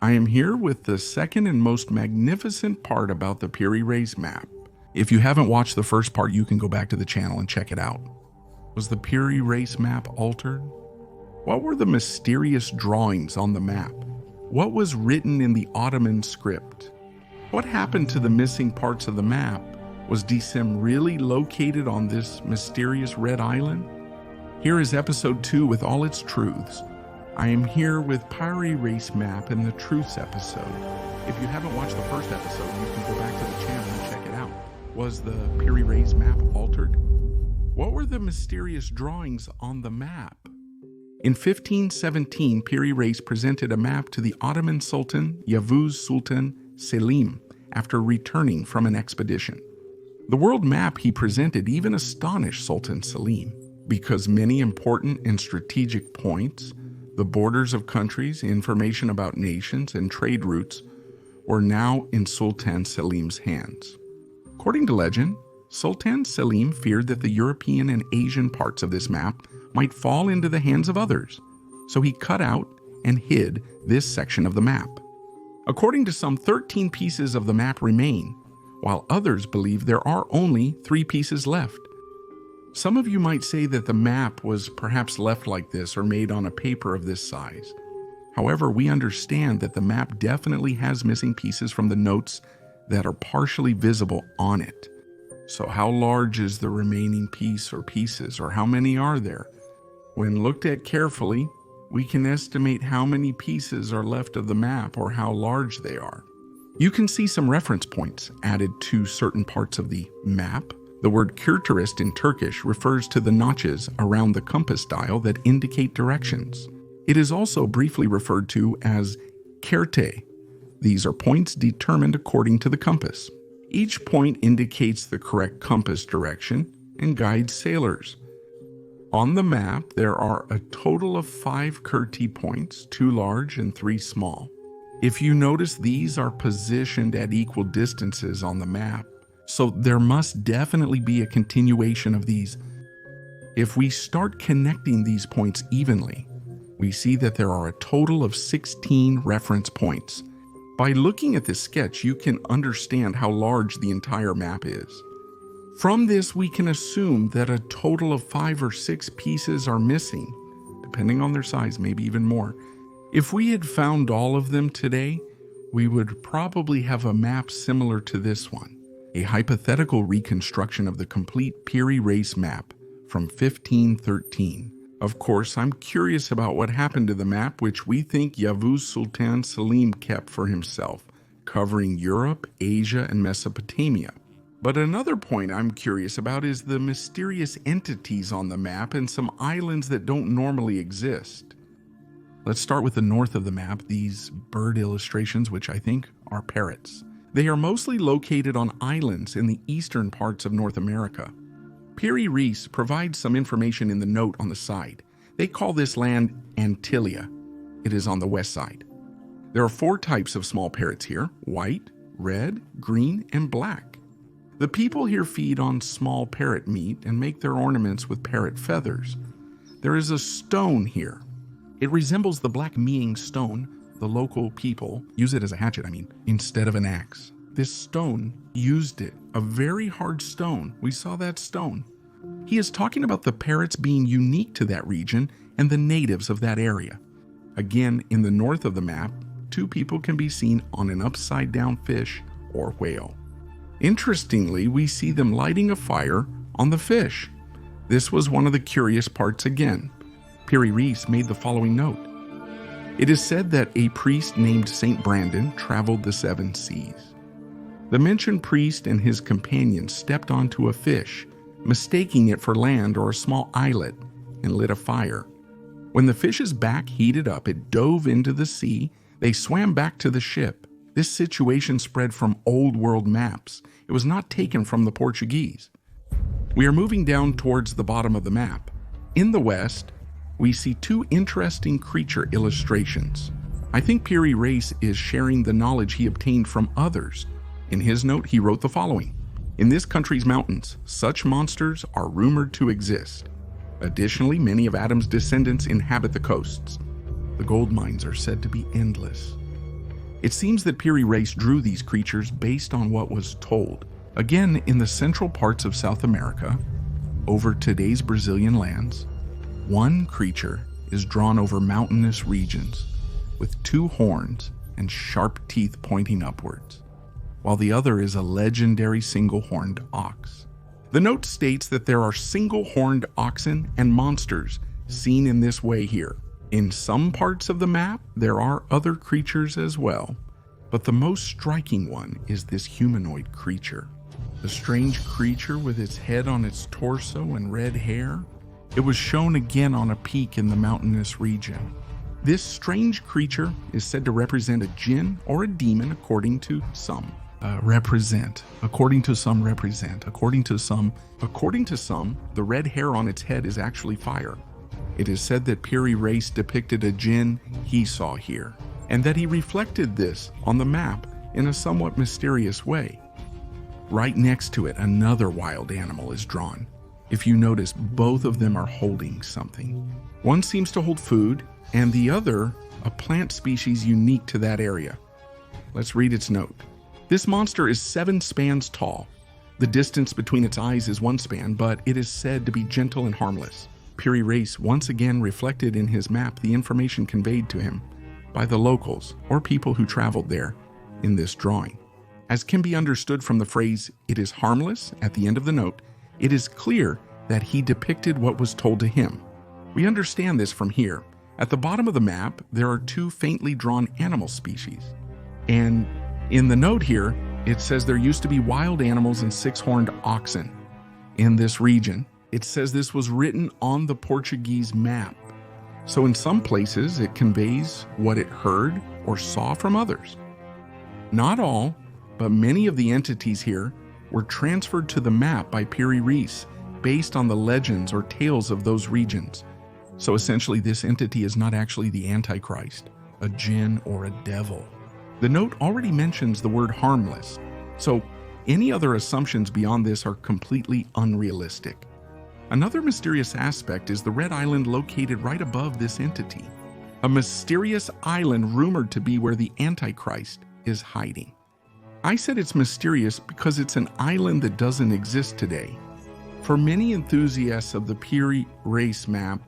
I am here with the second and most magnificent part about the Piri Reis map. If you haven't watched the first part, you can go back to the channel and check it out. Was the Piri Reis map altered? What were the mysterious drawings on the map? What was written in the Ottoman script? What happened to the missing parts of the map? Was Decem really located on this mysterious red island? Here is episode 2 with all its truths. I am here with Piri Reis map in the truths episode. If you haven't watched the first episode, you can go back to the channel and check it out. Was the Piri Reis map altered? What were the mysterious drawings on the map? In 1517, Piri Reis presented a map to the Ottoman Sultan Yavuz Sultan Selim after returning from an expedition. The world map he presented even astonished Sultan Selim because many important and strategic points, the borders of countries, information about nations, and trade routes were now in Sultan Selim's hands. According to legend, Sultan Selim feared that the European and Asian parts of this map might fall into the hands of others, so he cut out and hid this section of the map. According to some, 13 pieces of the map remain, while others believe there are only 3 pieces left. Some of you might say that the map was perhaps left like this or made on a paper of this size. However, we understand that the map definitely has missing pieces from the notes that are partially visible on it. So how large is the remaining piece or pieces, or how many are there? When looked at carefully, we can estimate how many pieces are left of the map or how large they are. You can see some reference points added to certain parts of the map. The word "kirturist" in Turkish refers to the notches around the compass dial that indicate directions. It is also briefly referred to as kerte. These are points determined according to the compass. Each point indicates the correct compass direction and guides sailors. On the map, there are a total of 5 kirti points, 2 large and 3 small. If you notice, these are positioned at equal distances on the map, so there must definitely be a continuation of these. If we start connecting these points evenly, we see that there are a total of 16 reference points. By looking at this sketch, you can understand how large the entire map is. From this, we can assume that a total of 5 or 6 pieces are missing, depending on their size, maybe even more. If we had found all of them today, we would probably have a map similar to this one, a hypothetical reconstruction of the complete Piri Reis map from 1513. Of course, I'm curious about what happened to the map, which we think Yavuz Sultan Selim kept for himself, covering Europe, Asia, and Mesopotamia. But another point I'm curious about is the mysterious entities on the map and some islands that don't normally exist. Let's start with the north of the map, these bird illustrations, which I think are parrots. They are mostly located on islands in the eastern parts of North America. Piri Reis provides some information in the note on the side. They call this land Antilia. It is on the west side. There are 4 types of small parrots here: white, red, green, and black. The people here feed on small parrot meat and make their ornaments with parrot feathers. There is a stone here. It resembles the black meeing stone. The local people use it as a hatchet, instead of an axe. This stone used it, a very hard stone. We saw that stone. He is talking about the parrots being unique to that region and the natives of that area. Again, in the north of the map, 2 people can be seen on an upside down fish or whale. Interestingly, we see them lighting a fire on the fish. This was one of the curious parts again. Piri Reis made the following note. It is said that a priest named Saint Brandon traveled the 7 seas. The mentioned priest and his companions stepped onto a fish, mistaking it for land or a small islet, and lit a fire. When the fish's back heated up, it dove into the sea. They swam back to the ship. This situation spread from old world maps. It was not taken from the Portuguese. We are moving down towards the bottom of the map. In the west, we see 2 interesting creature illustrations. I think Piri Reis is sharing the knowledge he obtained from others. In his note, he wrote the following: "In this country's mountains, such monsters are rumored to exist. Additionally, many of Adam's descendants inhabit the coasts. The gold mines are said to be endless. It seems that Piri Reis drew these creatures based on what was told. Again, in the central parts of South America, over today's Brazilian lands, one creature is drawn over mountainous regions with 2 horns and sharp teeth pointing upwards, while the other is a legendary single-horned ox. The note states that there are single-horned oxen and monsters seen in this way here. In some parts of the map, there are other creatures as well, but the most striking one is this humanoid creature. The strange creature with its head on its torso and red hair. It was shown again on a peak in the mountainous region. This strange creature is said to represent a jinn or a demon according to some. According to some, the red hair on its head is actually fire. It is said that Piri Reis depicted a jinn he saw here, and that he reflected this on the map in a somewhat mysterious way. Right next to it, another wild animal is drawn. If you notice, both of them are holding something. One seems to hold food, and the other a plant species unique to that area. Let's read its note. This monster is 7 spans tall. The distance between its eyes is 1 span, but it is said to be gentle and harmless. Piri Reis once again reflected in his map the information conveyed to him by the locals or people who traveled there in this drawing. As can be understood from the phrase, "it is harmless," at the end of the note, it is clear that he depicted what was told to him. We understand this from here. At the bottom of the map, there are 2 faintly drawn animal species. And in the note here, it says there used to be wild animals and 6-horned oxen in this region. It says this was written on the Portuguese map. So in some places, it conveys what it heard or saw from others. Not all, but many of the entities here were transferred to the map by Piri Reis based on the legends or tales of those regions. So essentially, this entity is not actually the Antichrist, a jinn, or a devil. The note already mentions the word harmless, so any other assumptions beyond this are completely unrealistic. Another mysterious aspect is the red island located right above this entity. A mysterious island rumored to be where the Antichrist is hiding. I said it's mysterious because it's an island that doesn't exist today. For many enthusiasts of the Piri Reis map,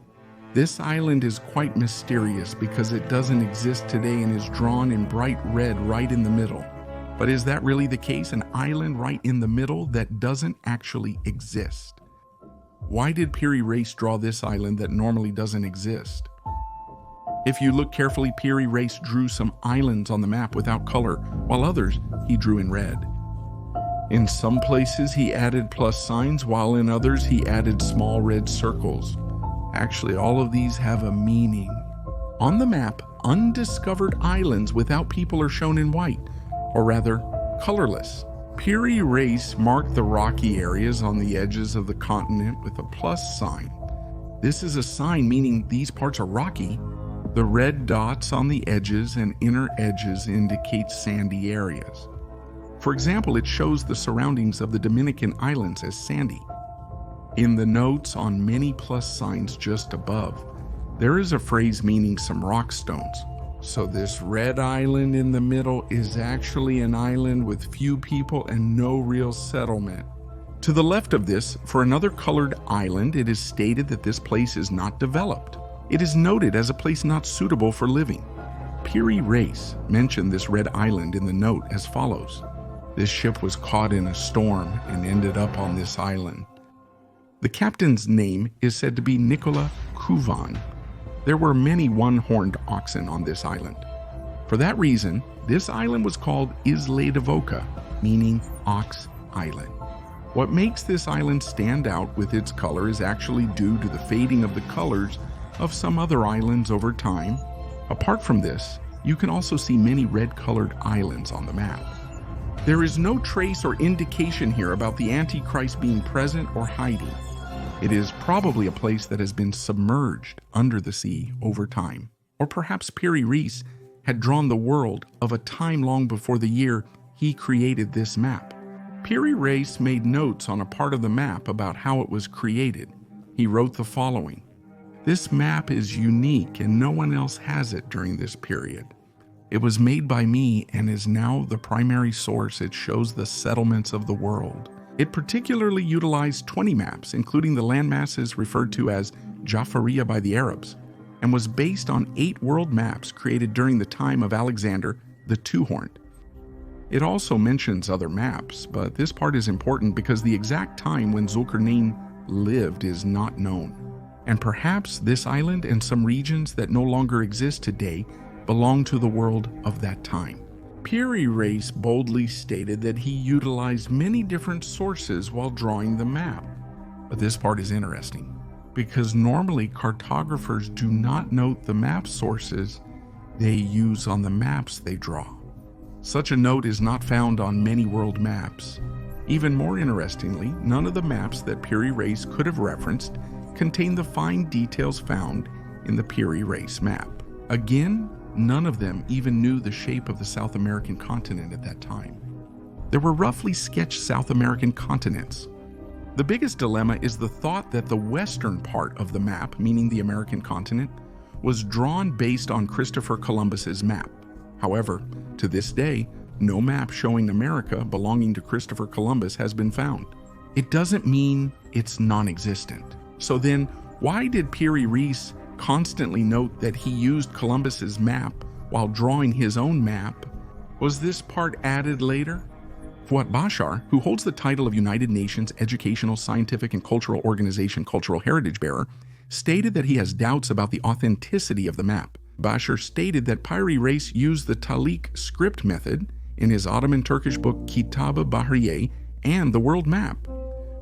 this island is quite mysterious because it doesn't exist today and is drawn in bright red right in the middle. But is that really the case? An island right in the middle that doesn't actually exist? Why did Piri Reis draw this island that normally doesn't exist? If you look carefully, Piri Reis drew some islands on the map without color, while others he drew in red. In some places he added plus signs, while in others he added small red circles. Actually, all of these have a meaning. On the map, undiscovered islands without people are shown in white, or rather, colorless. Piri Reis marked the rocky areas on the edges of the continent with a plus sign. This is a sign meaning these parts are rocky. The red dots on the edges and inner edges indicate sandy areas. For example, it shows the surroundings of the Dominican islands as sandy. In the notes on many plus signs just above, there is a phrase meaning some rock stones. So this red island in the middle is actually an island with few people and no real settlement. To the left of this, for another colored island, it is stated that this place is not developed. It is noted as a place not suitable for living. Piri Reis mentioned this red island in the note as follows. This ship was caught in a storm and ended up on this island. The captain's name is said to be Nicola Couvan. There were many one-horned oxen on this island. For that reason, this island was called Isla de Voca, meaning Ox Island. What makes this island stand out with its color is actually due to the fading of the colors of some other islands over time. Apart from this, you can also see many red-colored islands on the map. There is no trace or indication here about the Antichrist being present or hiding. It is probably a place that has been submerged under the sea over time. Or perhaps Piri Reis had drawn the world of a time long before the year he created this map. Piri Reis made notes on a part of the map about how it was created. He wrote the following. This map is unique and no one else has it during this period. It was made by me and is now the primary source. It shows the settlements of the world. It particularly utilized 20 maps, including the landmasses referred to as Jafariya by the Arabs, and was based on 8 world maps created during the time of Alexander the Two-Horned. It also mentions other maps, but this part is important because the exact time when Zulkarnain lived is not known. And perhaps this island and some regions that no longer exist today belong to the world of that time. Piri Reis boldly stated that he utilized many different sources while drawing the map. But this part is interesting, because normally cartographers do not note the map sources they use on the maps they draw. Such a note is not found on many world maps. Even more interestingly, none of the maps that Piri Reis could have referenced contain the fine details found in the Piri Reis map. Again, none of them even knew the shape of the South American continent at that time. There were roughly sketched South American continents. The biggest dilemma is the thought that the western part of the map, meaning the American continent, was drawn based on Christopher Columbus's map. However, to this day, no map showing America belonging to Christopher Columbus has been found. It doesn't mean it's non-existent. So then, why did Piri Reis constantly note that he used Columbus's map while drawing his own map? Was this part added later? Fuat Bashar, who holds the title of United Nations Educational, Scientific, and Cultural Organization Cultural Heritage Bearer, stated that he has doubts about the authenticity of the map. Bashar stated that Piri Reis used the Talik script method in his Ottoman Turkish book Kitab-ı Bahriye and the world map,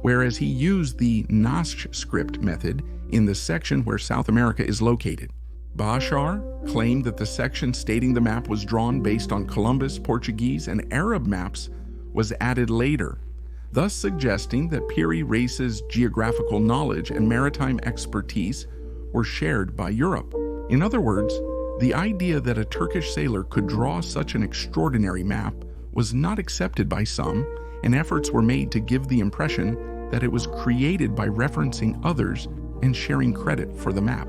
whereas he used the Naskh script method in the section where South America is located. Bashar claimed that the section stating the map was drawn based on Columbus, Portuguese, and Arab maps was added later, thus suggesting that Piri Reis's geographical knowledge and maritime expertise were shared by Europe. In other words, the idea that a Turkish sailor could draw such an extraordinary map was not accepted by some, and efforts were made to give the impression that it was created by referencing others and sharing credit for the map.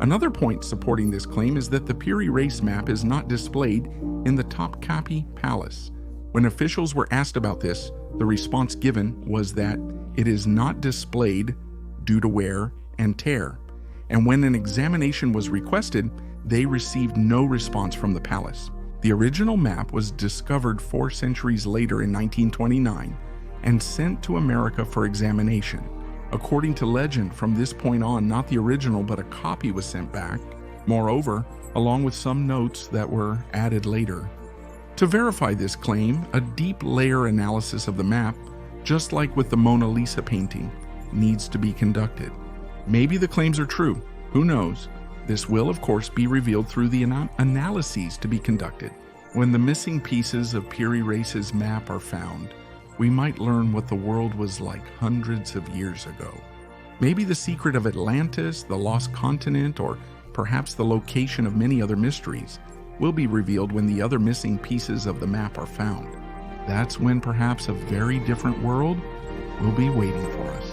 Another point supporting this claim is that the Piri Reis map is not displayed in the Topkapi Palace. When officials were asked about this, the response given was that it is not displayed due to wear and tear, and when an examination was requested, they received no response from the palace. The original map was discovered 4 centuries later in 1929 and sent to America for examination. According to legend, from this point on, not the original but a copy was sent back, moreover, along with some notes that were added later. To verify this claim, a deep layer analysis of the map, just like with the Mona Lisa painting, needs to be conducted. Maybe the claims are true, who knows? This will, of course, be revealed through the analyses to be conducted. When the missing pieces of Piri Reis's map are found, we might learn what the world was like hundreds of years ago. Maybe the secret of Atlantis, the lost continent, or perhaps the location of many other mysteries will be revealed when the other missing pieces of the map are found. That's when perhaps a very different world will be waiting for us.